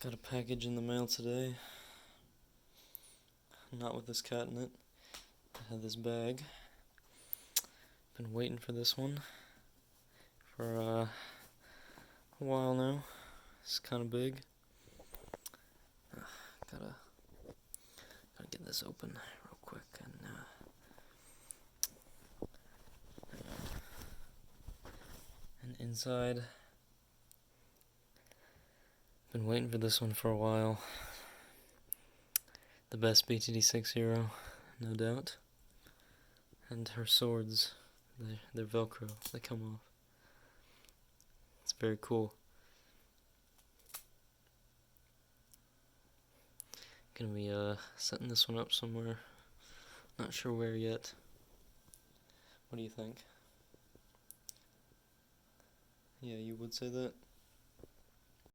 Got a package in the mail today. Not with this cat in it. I had this bag. Been waiting for this one for a while now. It's kind of big. Gotta get this open real quick and inside. Been waiting for this one for a while. The best BTD6 hero, no doubt. And her swords, they're Velcro, they come off. It's very cool. Gonna be setting this one up somewhere. Not sure where yet. What do you think? Yeah, you would say that?